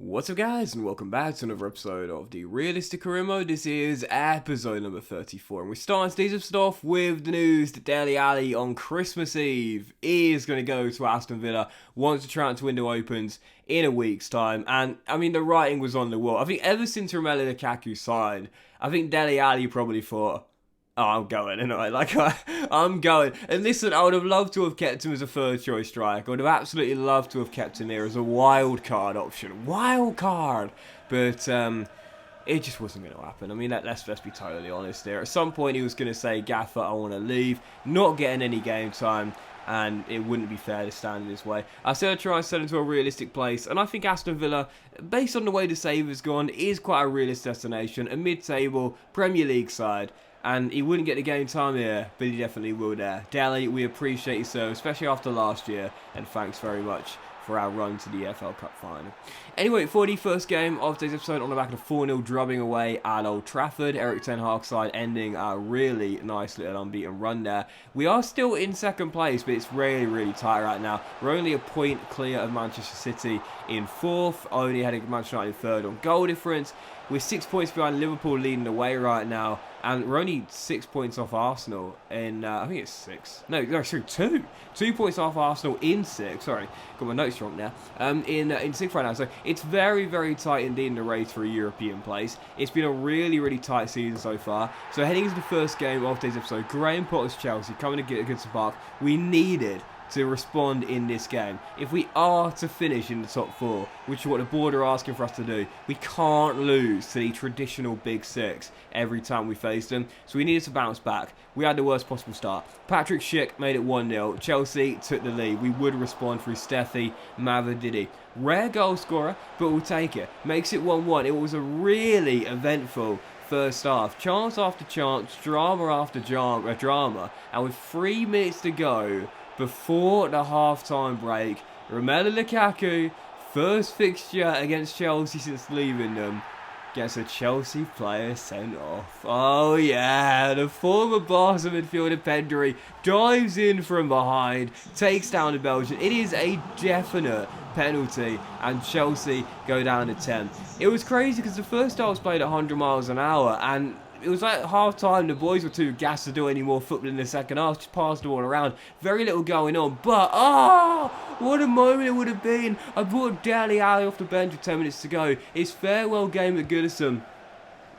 What's up guys, and welcome back to another episode of the Realistic Career Mode. This is episode number 34, and we're starting today's episode off with the news that Dele Alli on Christmas Eve is going to go to Aston Villa once the transfer window opens in a week's time. And I mean, the writing was on the wall. I think ever since Romelu Lukaku signed, I think Dele Alli probably thought, oh, I'm going, I'm going. And listen, I would have loved to have kept him as a third choice striker. I would have absolutely loved to have kept him there as a wild card option. Wild card! But it just wasn't going to happen. I mean, let's be totally honest there. At some point, he was going to say, Gaffer, I want to leave. Not getting any game time. And it wouldn't be fair to stand in his way. I said I'd try and sell him to a realistic place. And I think Aston Villa, based on the way the save has gone, is quite a realistic destination. A mid-table Premier League side. And he wouldn't get the game time here, but he definitely will there. Dele, we appreciate your service, especially after last year, and thanks very much for our run to the EFL Cup final. Anyway, for the first game of today's episode, on the back of a 4-0 drubbing away at Old Trafford, Eric Ten Hag's side ending a really nice little unbeaten run there. We are still in second place, but it's really tight right now. We're only a point clear of Manchester City in fourth, only heading to Manchester United in third on goal difference. We're 6 points behind Liverpool leading the way right now. And we're only 6 points off Arsenal in, I think it's 6. No, sorry, 2. 2 points off Arsenal in 6. Sorry, got my notes wrong there. In 6th right now. So it's very tight indeed in the race for a European place. It's been a really tight season so far. So heading into the first game of today's episode, Graham Potter's Chelsea coming to get against the Park. We needed to respond in this game. If we are to finish in the top 4, which is what the board are asking for us to do, we can't lose to the traditional Big Six every time we face them. So we needed to bounce back. We had the worst possible start. Patrick Schick made it 1-0. Chelsea took the lead. We would respond through Steffi Mavididi. Rare goal scorer, but we'll take it. Makes it 1-1. It was a really eventful first half. Chance after chance, drama after drama. And with 3 minutes to go before the half-time break, Romelu Lukaku, first fixture against Chelsea since leaving them, gets a Chelsea player sent off. Oh yeah, the former Barca midfielder Pedri dives in from behind, takes down the Belgian. It is a definite penalty, and Chelsea go down to 10. It was crazy because the first half was played at 100 miles an hour, and it was like half time, the boys were too gassed to do any more football in the second half, just passed the ball around, very little going on, but what a moment it would have been. I brought Dele Alli off the bench with 10 minutes to go, his farewell game at Goodison,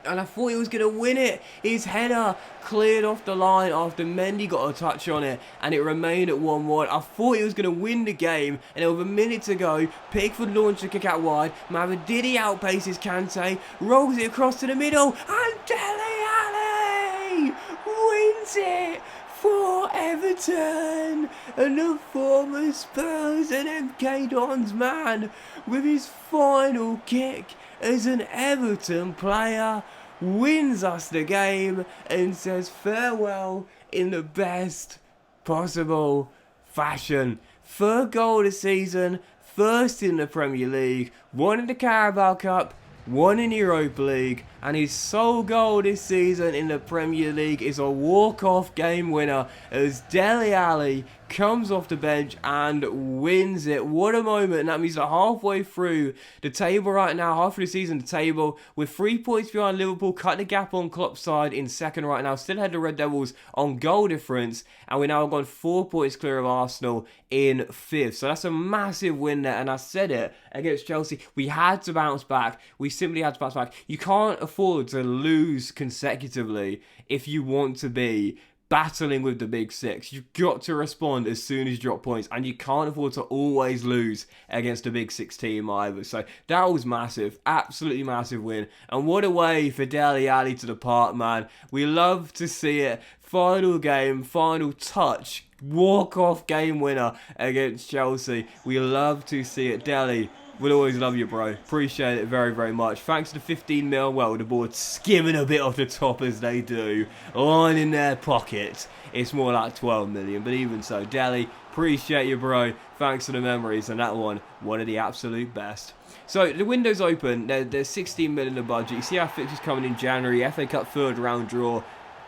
and I thought he was going to win it. His header cleared off the line after Mendy got a touch on it, and it remained at 1-1. I thought he was going to win the game, and there was a minute to go. Pickford launched the kick out wide. Mavididi outpaces Kante, rolls it across to the middle, and Dele Alli wins it for Everton. And the former Spurs and MK Dons man, with his final kick as an Everton player, wins us the game and says farewell in the best possible fashion. Third goal of the season, first in the Premier League, one in the Carabao Cup, one in the Europa League, and his sole goal this season in the Premier League is a walk-off game winner as Dele Alli comes off the bench and wins it. What a moment. And that means that halfway through the table right now, half of the season, the table, with 3 points behind Liverpool, cut the gap on Klopp's side in second right now, still ahead of the Red Devils on goal difference, and we're now gone 4 points clear of Arsenal in fifth. So that's a massive win there, and I said it against Chelsea. We had to bounce back. We simply had to bounce back. You can't afford to lose consecutively if you want to be battling with the Big Six. You've got to respond as soon as you drop points, and you can't afford to always lose against a Big Six team either. So that was massive, absolutely massive win. And what a way for Dele Alli to depart, man. We love to see it. Final game, final touch, walk-off game winner against Chelsea. We love to see it. Dele, we'll always love you, bro. Appreciate it very much. Thanks to the 15 mil. Well, the board skimming a bit off the top as they do. Lining their pockets. It's more like 12 million. But even so, Dele, appreciate you, bro. Thanks for the memories. And that one of the absolute best. So the window's open. There's 16 million in the budget. You see our fixtures coming in January. FA Cup third round draw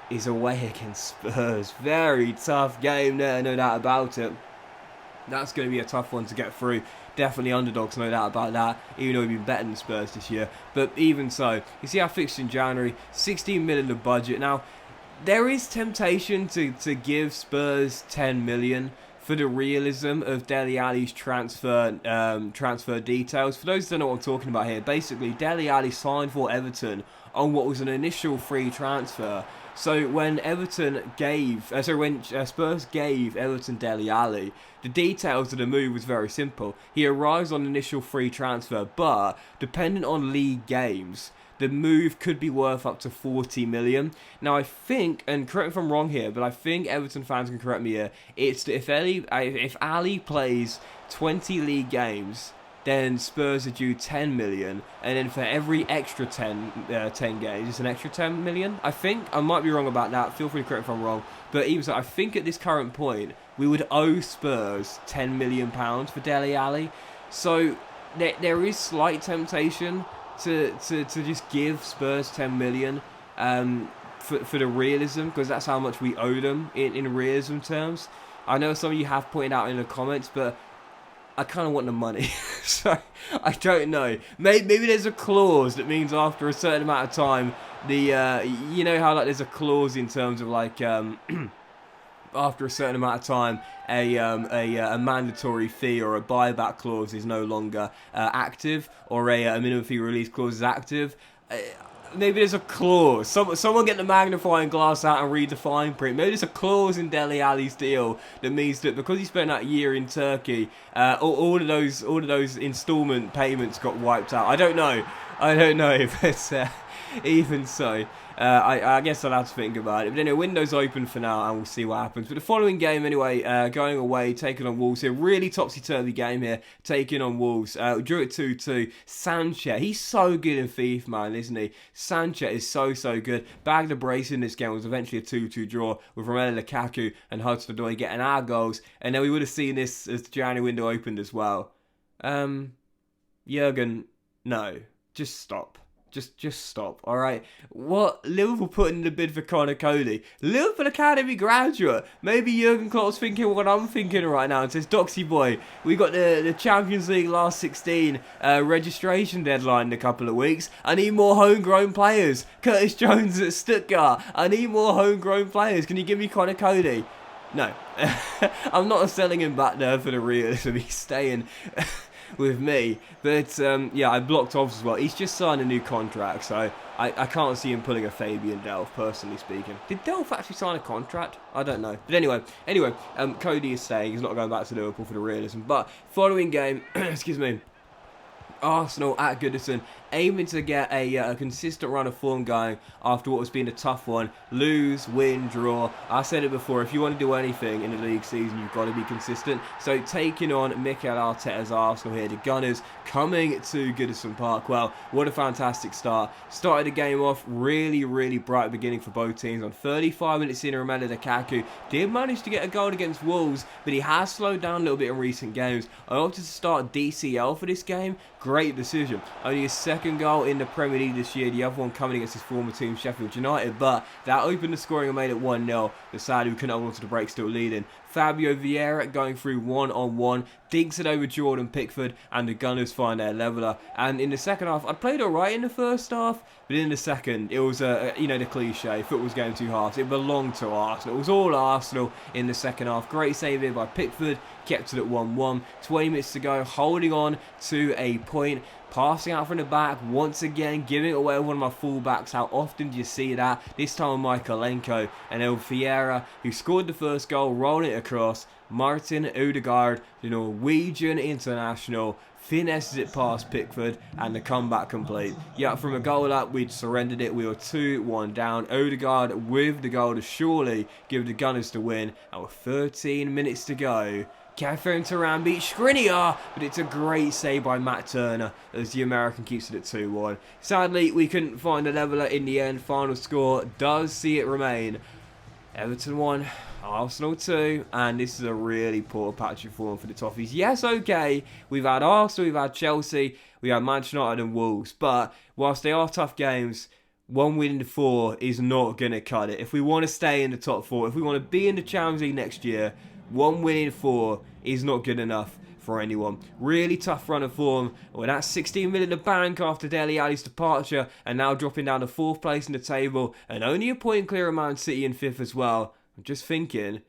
is away against Spurs. Very tough game there, no doubt about it. That's going to be a tough one to get through. definitely underdogs, no doubt about that, even though we've been better than Spurs this year. But even so, you see our fixture in January, 16 million the budget. Now, there is temptation to give Spurs 10 million for the realism of Dele Alli's transfer details. For those who don't know what I'm talking about here, basically Dele Alli signed for Everton on what was an initial free transfer. So when Spurs gave Everton Dele Alli, the details of the move was very simple. He arrives on initial free transfer, but depending on league games, the move could be worth up to 40 million. Now, I think, and correct me if I'm wrong here, but I think Everton fans can correct me here, it's that if Ali plays 20 league games, then Spurs are due 10 million, and then for every extra 10 games, it's an extra 10 million, I think. I might be wrong about that, feel free to correct me if I'm wrong, but even so, I think at this current point, we would owe Spurs £10 million for Dele Alli, so there is slight temptation to just give Spurs 10 million for the realism, because that's how much we owe them in realism terms. I know some of you have pointed out in the comments, but I kind of want the money, so I don't know. Maybe there's a clause that means after a certain amount of time, you know how like there's a clause in terms of like after a certain amount of time, a mandatory fee or a buyback clause is no longer active, or a minimum fee release clause is active. Maybe there's a clause. Someone get the magnifying glass out and read the fine print. Maybe there's a clause in Dele Alli's deal that means that because he spent that year in Turkey, all of those instalment payments got wiped out. I don't know, but even so, I guess I'll have to think about it. But anyway, window's open for now, and we'll see what happens. But the following game, anyway, going away, taking on Wolves here. Really topsy-turvy game here, taking on Wolves. We drew it 2-2. Sanchez, he's so good in FIFA, man, isn't he? Sanchez is so good. Bagged a brace in this game. Was eventually a 2-2 draw with Romelu Lukaku and Hudson-Odoi getting our goals. And then we would have seen this as the January window opened as well. Jurgen, no. Just stop. Just stop, alright? What Liverpool put in the bid for Connor Cody? Liverpool Academy graduate. Maybe Jurgen Klopp's thinking what I'm thinking right now and says, Doxy boy, we got the Champions League last 16 registration deadline in a couple of weeks. I need more homegrown players. Curtis Jones at Stuttgart. I need more homegrown players. Can you give me Connor Cody? No. I'm not selling him back there for the realism. He's staying with me, but yeah, I blocked off as well. He's just signed a new contract, so I can't see him pulling a Fabian Delph, personally speaking. Did Delph actually sign a contract? I don't know. But anyway, Cody is saying he's not going back to Liverpool for the realism. But following game, excuse me, Arsenal at Goodison, aiming to get a consistent run of form going after what has been a tough one. Lose, win, draw. I said it before, if you want to do anything in the league season, you've got to be consistent. So taking on Mikel Arteta's Arsenal here, the Gunners coming to Goodison Park. Well, what a fantastic start. Started the game off really bright beginning for both teams. On 35 minutes in, Romelu Lukaku did manage to get a goal against Wolves, but he has slowed down a little bit in recent games. I opted to start DCL for this game. Great decision. Only his second goal in the Premier League this year, the other one coming against his former team, Sheffield United, but that opened the scoring and made it 1-0. The side who couldn't hold on to the break still leading. Fabio Vieira going through one-on-one, dinks it over Jordan Pickford, and the Gunners find their leveller. And in the second half, I played alright in the first half, but in the second, it was, the cliche, football's going two halves. It belonged to Arsenal. It was all Arsenal in the second half. Great save here by Pickford, kept it at 1-1. 20 minutes to go, holding on to a point. Passing out from the back, once again, giving it away with one of my fullbacks. How often do you see that? This time Michaelenko and El Vieira, who scored the first goal, rolling it across. Martin Odegaard, the Norwegian international, finesses it past Pickford, and the comeback complete. Yeah, from a goal up, we'd surrendered it. We were 2-1 down. Odegaard with the goal to surely give the Gunners the win. And with 13 minutes to go, Catherine Turan beat Skriniar, but it's a great save by Matt Turner as the American keeps it at 2-1. Sadly, we couldn't find a leveller in the end. Final score does see it remain Everton 1, Arsenal 2, and this is a really poor patch of form for the Toffees. Yes, okay, we've had Arsenal, we've had Chelsea, we had Manchester United and Wolves, but whilst they are tough games, 1 win in 4 is not going to cut it. If we want to stay in the top 4, if we want to be in the Champions League next year, 1 win in 4 is not good enough for anyone. Really tough run of form. With that 16 million in the bank after Dele Alli's departure, and now dropping down to 4th place in the table, and only a point clear of Man City in 5th as well. I'm just thinking,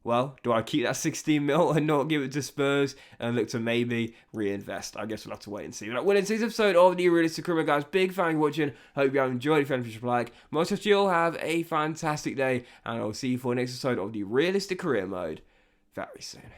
well, do I keep that 16 mil and not give it to Spurs and look to maybe reinvest? I guess we'll have to wait and see. But in today's episode of the Realistic Career, guys, big fan for watching. Hope you have enjoyed. If you haven't, like, most of you all have a fantastic day, and I'll see you for the next episode of the Realistic Career Mode very soon.